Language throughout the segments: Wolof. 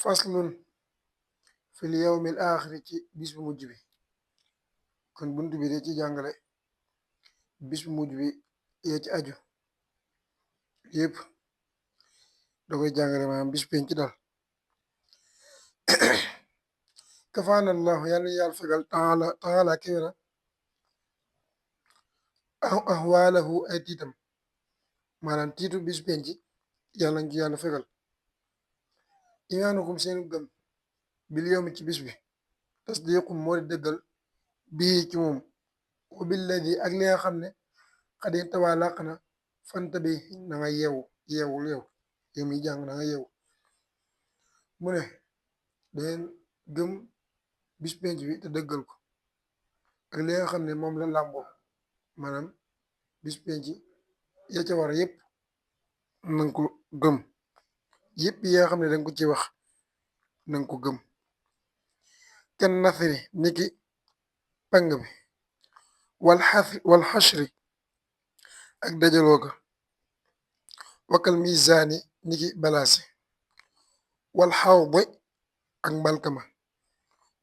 faslun fil yawmil aaxiri ci bis bu mujj bi. kon buntu bi de ci jàngale bis bu mujj bi yee ci aju yëpp da koy jàngale maanaam bis penc daal. kafaana allahu yàlla yàlla fegal taala kéwé na ahwaalahu ay tiitam maanaam tiitu bis penc yàlla ngi yàlla fegal. imaanukum seenu gëm bil yawmi ci bis bi tasdiqum moo di dëggal bii ci moom wa billadi ak li nga xam ne xadi tawaa làq na fanta bi na nga yeewul yow mi jàng na nga yeewu. mu ne dangeen gëm bis penc bi te dëggal ko ak li nga xam ne moom la làmboo maanaam bis penc ya ca war yépp nanga ko gëm yépp yi nga xam ne danga ko ci wax nanga ko gëm. kenn nasri niki pang bi wal xashri ak dajaloo ga wakal misaani niki balaasi wal xawdi ak mbalkama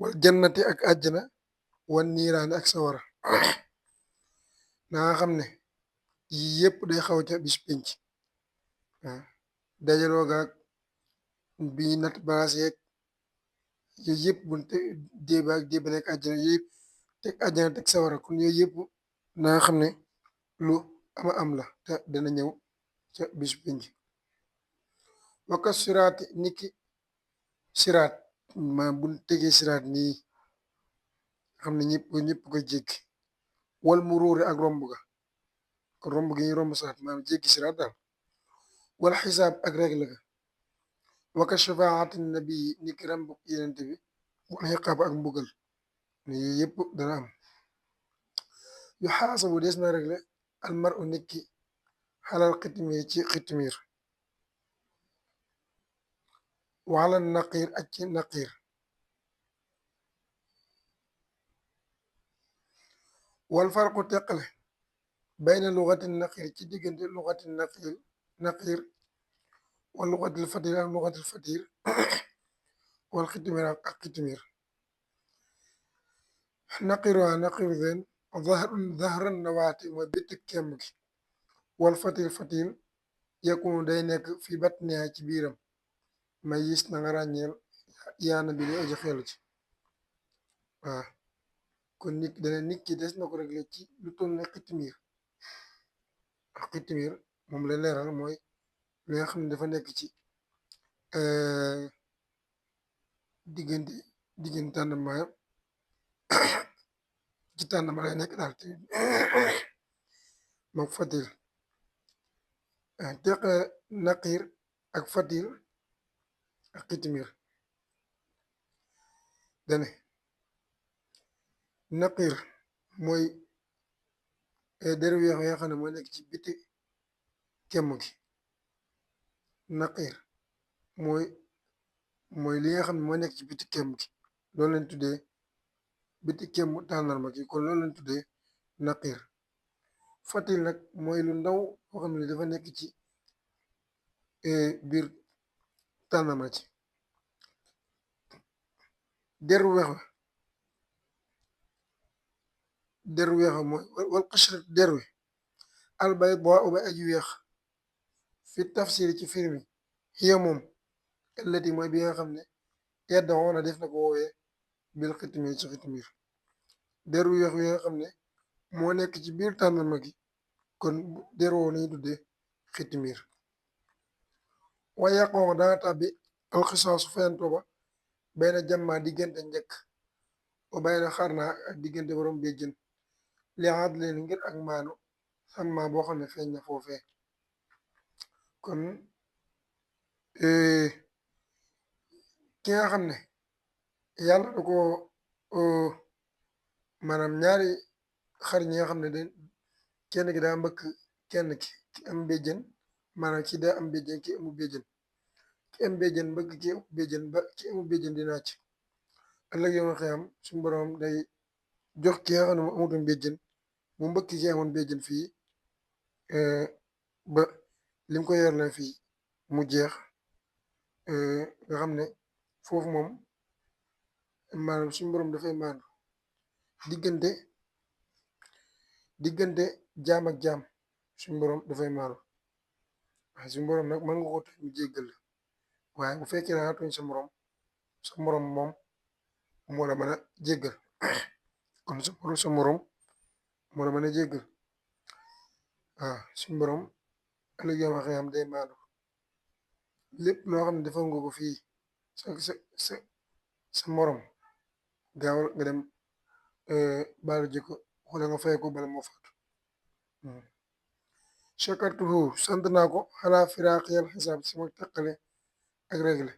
wal jannati ak àjjana wal niiraani ak sawara. na nga xam ne yii yépp day xaw ca bis penc dajaloo ga ak bi nat balaas yeeg yooyu yëpp bu déeba ak déeba nekk àjjana yooyu yëpp teg àjjana teg sawara kon yooyu yëpp na nga xam ne lu ama am la te dana ñëw ca bis penc. waka siraati niki siraat ma bu tegee siraat nii xam ne ñëpp koy jéggi wal mu róori ak romb gi ñu romb siraat maanaam jéggi siraat daal wal xisaab ak regle ga waka shafaati nabi niki rambu yenent bi wal xiqaab ak mbugal ne yooyu yëpp dana am. yu xaasabu des na regle almar u niki xalal xitmiir ci xitmiir wala naqiir ak ci naqiir. wal farqu teqale bayna lugati naqiir ci diggante lugati naqiir wal lugatil fatir ak lugatil fatir wal xitmiir ak xitmiir. naqiir waa naqiir zen zahran nawaati mooy bitti kemb gi wal fatir yakunu day nekk fi batniha ci biiram may yis na nga ràññeel yaana bi lu aji xelu ci. waaw kon nit ki des na ko réglé ci lu toll ne xitmiir ak xitmiir moom la leeral mooy li nga xam ne dafa nekk ci diggante tànnama ci tànnama lay nekk daal te moom fatir teq naqiir ak fatir ak xitmiir dane naqiir mooy der weex nga xam ne mooy nekk ci biti kemm gi naqiir mooy li nga xam ne mooy nekk ci biti kemm gi loolu lañ tuddee biti kemm tàndarma gi kon loolu lañ tuddee naqiir. fatil nag mooy lu ndaw boo xam ne dafa nekk ci biir tàndarma ci deru weex mooy wal qashrat der wi albaydaa ba aji weex fi tafsiri ci firmi xiya moom allati mooy bi nga xam ne yaddawoona def na ko woowee bil xitmiir ci xitmiir deru weex wi nga xam ne moo nekk ci biir tàndarma gi kon der woo nañu tuddee xitmiir. waaye yàqoo dana tàbbi alxisaasu fayantoo ba bayna jamma diggante njëkk ba bayna xarnaa ak diggante borom béjjën li aad leen ngir ak maanu xamma boo xam ne feeñ na foofee. kon ki nga xam ne yàlla da ko maanaam ñaari xar ñi nga xam ne kenn ki daa mbëkk kenn ki am béjjën maanaam ki daa am béjjën ki amu béjjën ki am béjjën mbëkk ki amu béjjën ba ki amu béjjën di naaj ëllëg yow nga xiyam suñu borom day jox ki nga xam ne mu amutum béjjën mu mbëkk ki amoon béjjën fii ba lim ko yor la fii mu jeex nga xam ne foofu moom maanaam suñu borom dafay maandu diggante diggante jaam ak jaam suñu borom dafay maandu waaye suñu borom nag mën nga ko tooñ mu jéggal la waaye bu fekkee da nga tooñ sa morom moom moo la mën a jéggal kon sa morom moo la mën a jéggal waaw suñu borom ëllëg yow waxee am day maandu lépp loo xam ne defal nga ko fii sa sa sa sa morom gaawal nga dem baalu ji ko wala nga fay ko bala moo faatu chakartuhu sant naa ko xalaa firaqiyal xisaab sama teqale ak réglé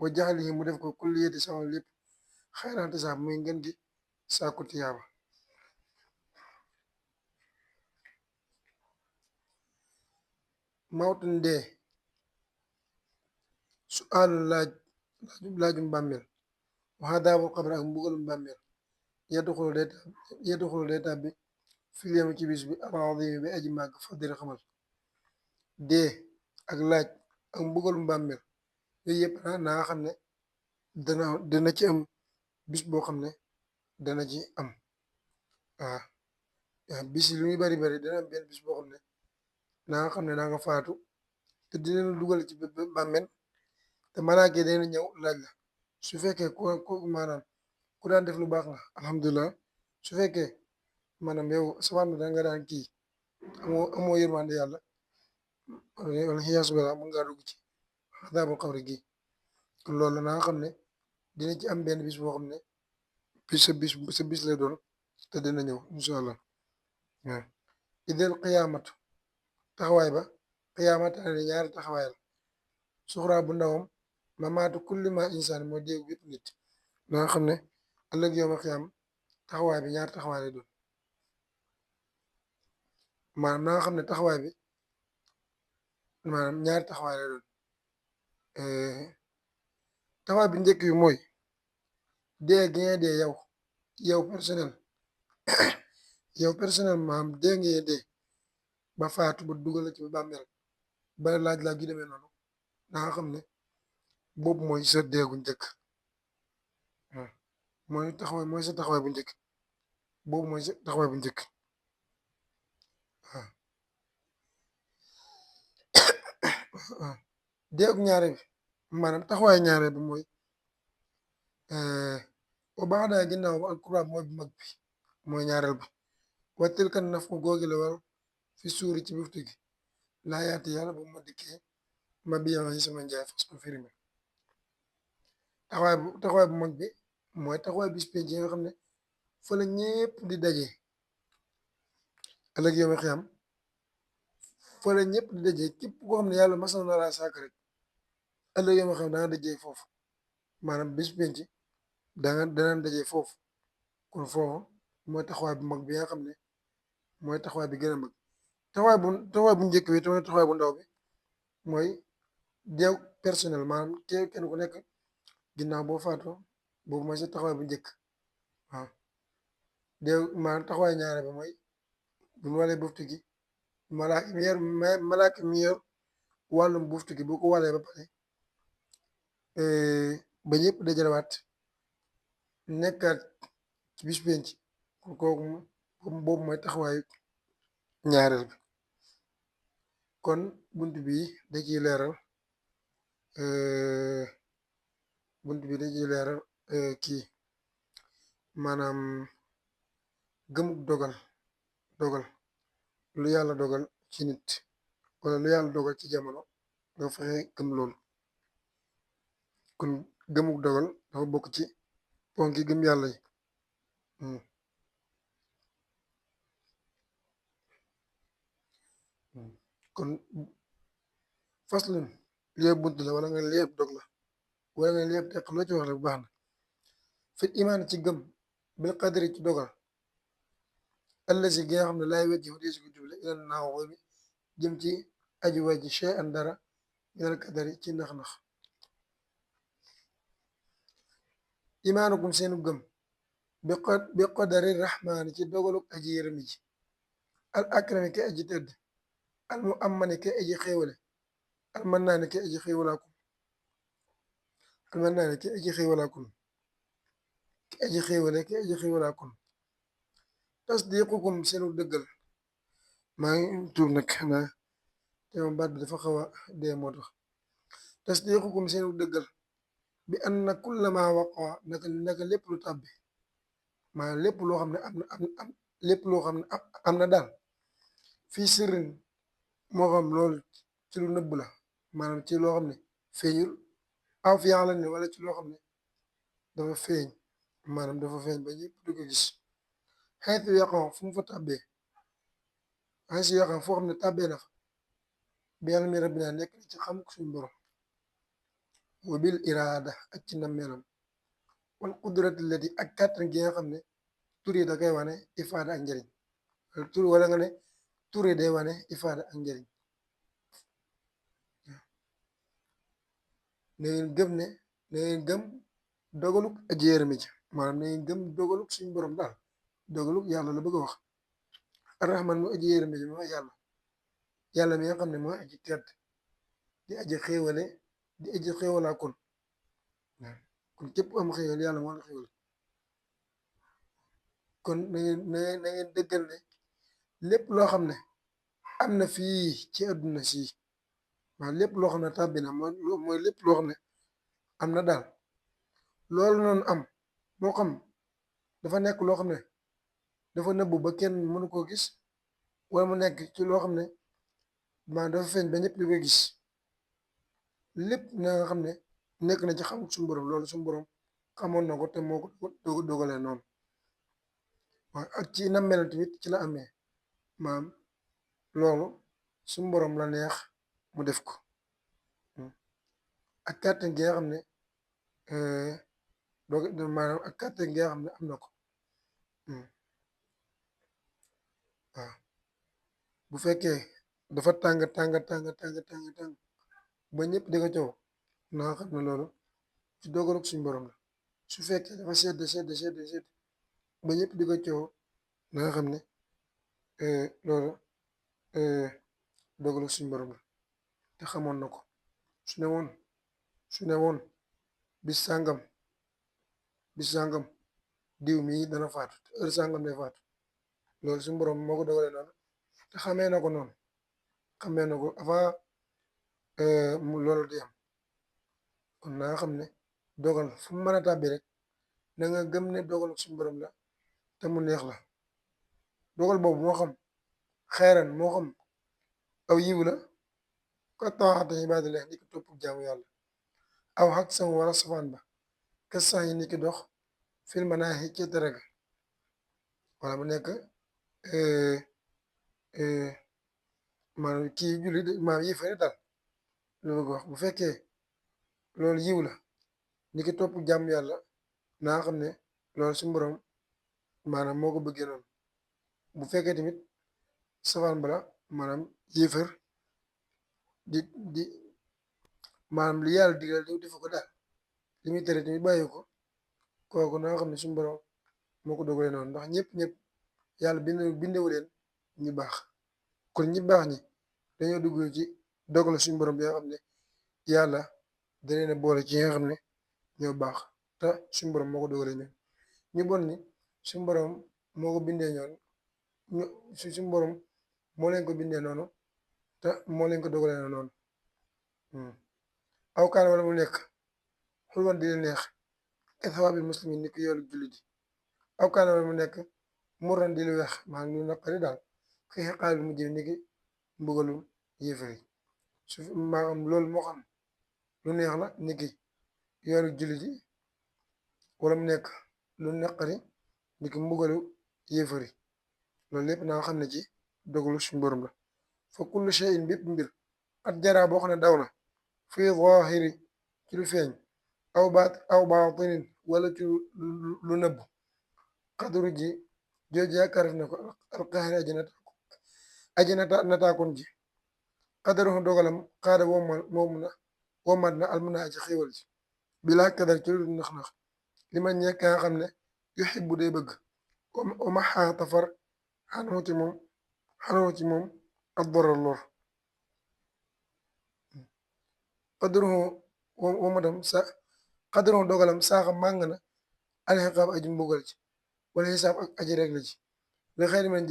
wa jaxalihi mu def ko kulliyati sama lépp xayraan xisaab muy ngën gi sàkku tiyaaba mawtan dee su aalu laajum bàmmeel waxa daabul xabar ak mbugalum bàmmeel yedduxulu day tàbbi filiyam ci bis bi alazimi bi aji màgg faddil xamal dee ak laaj ak mbugalum bàmmeel yooyu yëpp na nga xam ne dana ci am bis boo xam ne dana ci am waaw bis yi lu muy bari bari dana am benn bis boo xam ne na nga xam ne na nga faatu te dina la dugal ci bàmmeel te malaaka yi dina ñëw laaj la su fekkee ku maanaam ku daan def lu baax nga alhamdulilah su fekkee maanaam yow sabaan da nga daan kii amoo yërmande yàlla wala xiyaasu billah mën ngaa dugg ci adaabul xabri gi kon loolu na nga xam ne dina ci am benn bis boo xam ne sa bis lay doon te dina ñëw incha allah waaw idel qiyaamatu taxawaay ba qiyaamata ne ñaari taxawaay la suxraa bu ndawam mamaatu kulli ma insaan mooy dégg bépp nit na nga xam ne ëllëg yow ma xiyaam taxawaay bi ñaari taxawaay lay doon maanaam na nga xam ne taxawaay bi maanaam ñaari taxawaay lay doon taxawaay bi njëkk bi mooy dee gi ngay dee yow personnel maanaam dee ngay dee ba faatu ba dugal ci ba bàmmeel ba laaj gi demee noonu na nga xam ne boobu mooy sa deegu njëkk mooy sa taxawaay bu njëkk boobu mooy sa taxawaay bu njëkk waaw deegu ñaare bi maanaam taxawaay ñaare bi mooy ba baax daa ginnaaw ba alquran mooy bu mag bi mooy ñaareel bi wattil kan naf ko googi la war fi suuri ci buftu gi laa yaati yàlla bu ma dikkee ma biyaŋ yi sama njaay fas ko firime taxawaay bu mag bi mooy taxawaay bis penc yi nga xam ne fa la ñépp di daje ëllëg yow xiyam fa la ñépp di daje képp koo xam ne yàlla masal na laa sàkk rek ëllëg yow xiyam da nga dajee foofu maanaam bis penc dana dajee foofu kon foofu mooy taxawaay bu mag bi nga xam ne mooy taxawaay bi gën a mag taxawaay bu njëkk bi te mooy taxawaay bu ndaw bi mooy deew personnel maanaam kenn ku nekk ginnaaw boo faatoo boobu mooy sa taxawaay bu njëkk waaw deew maanaam taxawaay ñaare bi mooy bu ñu walee buftu gi malaaka mi yor wàllum buftu gi boo ko walee ba pare ba ñëpp dajalewaat nekkaat ci bis penc kooku boobu mooy taxawaayu ñaareel bi kon bunt bi da ciy leeral kii maanaam gëmuk dogal lu yàlla dogal ci nit wala lu yàlla dogal ci jamono nga fexe gëm loolu kon gëmuk dogal dafa bokk ci ponki gëm yàlla yi kon faslun lii bunt la wala nga lii dog la wala nga lii teq loo ci wax rek bu baax na fit imaan ci gëm bil qadri ci dogal allazi gi nga xam ne laay wejji dee si ko juble ilan naaw bi jëm ci aji wejji chey an dara minal qadari ci nax-nax imaanukum seenu gëm bi qadari rahmaani ci dogaluk aji yërëmi ji al akrami ke aji tëdd al mu amani ke aji xéewale al mannaani ke aji xéewalaakum almannaani ki aji xéewalaa kon ki aji xéewale ki aji xéewalaa kon tasdiqukum seenu dëggal maa ngi tuub nag xanaa te moom baat bi dafa xaw a dee moo tax tasdiqukum seenu dëggal bi anna kulla ma waqa naka lépp lu tàbbi maanaam lépp loo xam ne lépp loo xam ne am na daal fii sirrin moo xam loolu ci lu nëbb la maanaam ci loo xam ne feeñul aw fi yàlla ne wala ci loo xam ne dafa feeñ maanaam dafa feeñ ba ñëpp di ko gis xeetu yaqon fu mu fa tàbbee xay si yaqon foo xam ne tàbbee na fa bi yàlla mi rabbina nekk na ci xam suñu borom wa bil iraada ak ci nammeelam wal qudrati lati ak kàttan gi nga xam ne tur yi da koy wane ifaada ak njëriñ wala nga ne tur yi day wane ifaada ak njëriñ na ngeen gëm ne na ngeen gëm dogaluk aji yërëme ji maanaam na ngeen gëm dogaluk suñu borom daal dogaluk yàlla la bëgg a wax arrahman mu aji yërëme ji mooy yàlla mi nga xam ne mooy aji tedd di aji xéewale di aji xéewalaa kon kon képp am xéewal yàlla moo la xéewal kon na ngeen dëggal ne lépp loo xam ne am na fii ci àdduna si waaw lépp loo xam ne tàbbi na mooy lépp loo xam ne am na daal loolu noonu am moo xam dafa nekk loo xam ne dafa nëbbu ba kenn mënu koo gis wala mu nekk ci loo xam ne dafa feeñ ba ñëpp di ko gis lépp na nga xam ne nekk na ci xam suñu borom loolu suñu borom xamoon na ko te moo ko dogalee noonu waaw ak ci na mel tamit ci la amee maam loolu suñu borom la neex mu def ko ak kàttan gi nga xam ne maanaam ak kàttan gi nga xam ne am na ko waaw bu fekkee dafa tàng ba ñëpp di ko coow na nga xam ne loolu ci dogaluk suñu borom la su fekkee dafa sedd ba ñëpp di ko coow na nga xam ne loolu dogaluk suñu borom la te xamoon na ko su ne woon bis sàngam diw mii dana faatu te heure sàngam lay faatu loolu suñu borom moo ko dogalee noonu te xamee na ko noonu xamee na ko avant loolu di am kon na nga xam ne dogal fu mu mën a tàbbi rek na nga gëm ne dogal suñu borom la te mu neex la dogal boobu moo xam xeeran moo xam aw yiw la ko tawaxate ibaadillah ni ki topp jaamu yàlla aw xaq sam wala safaan ba kessan yi ni ki dox fil manaahi ci tere ga wala mu nekk maanaam kii julli maanaam yi fari daal lu bëgg wax bu fekkee loolu yiw la ni ki topp jàmm yàlla naa xam ne loolu suñu borom maanaam moo ko bëggee noonu bu fekkee tamit safaan bala maanaam yéefar di maanaam li yàlla digal di defu ko daal li muy tere tamit bàyyi ko kooku naa xam ne suñu borom moo ko dogalee noonu ndax ñëpp yàlla bindewu leen ñu baax kon ñi baax ñi dañoo dugg ci dogal suñu borom bi nga xam ne yàlla da leen a boole ci nga xam ne ñoo baax te suñu borom moo ko dogalee ñoom ñu bon ni suñu borom moo ko bindee ñoon suñu borom moo leen ko bindee noonu te moo leen ko dogalee noonu aw kaan wala mu nekk xulwan di leen neex ethawaabil muslimin ni ko yoolu jullit yi aw kaan wala mu nekk muran di lu weex maa ngi lu naqari daal xëy xaalul mu jël ni ki mbugalum yéefari su maa am loolu moo xam lu neex la ni ki yoolu jullit yi wala mu nekk lu naqari ni ki mbugalu yéefari loolu lépp naa xam ne ci dogalu suñu borom la fa kullu shay'in bépp mbir at jaraa boo xam ne daw na fii zaahiri ci lu feeñ aw baatinin wala ci lu nëbb xadru ji jooju yaakaar na ko alqaahiri aji nataakoon ji xadaru dogalam xaada womat na almuna aji xéwal ji bilaa kadar ci lu nax li ma ñekk nga xam ne yuxibu day bëgg wa maxaa tafar xanoo ci moom ak dorar lor qadruhu womatam xadaron dogalam saaxa màng na alxiqaab aji mbugal ci wala xisaab ak aji reg la ci li xeyri man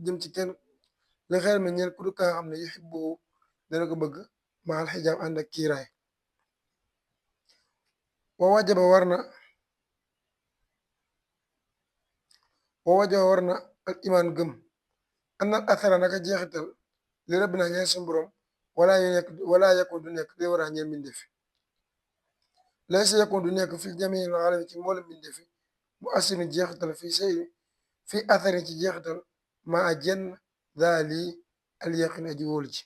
jëm ci kenn li xeyri man ñeel ku du kaa xam ne yuhibbu dana ko bëgg maal xijaab ànd ak kiiraay wa wajaba war na wa wajaba war na al imaan gëm annal athara naka jeexital li rëbb naa ñeel suñu borom wala yakun du nekk li waraa ñeel mbindeefi lay sa yakun du nekk fi jamii alami ci mboolem mbindeefi mu assinu jeexital fii say fii athari ci jeexital maa a jenn daali al yaqin aji wóolu ci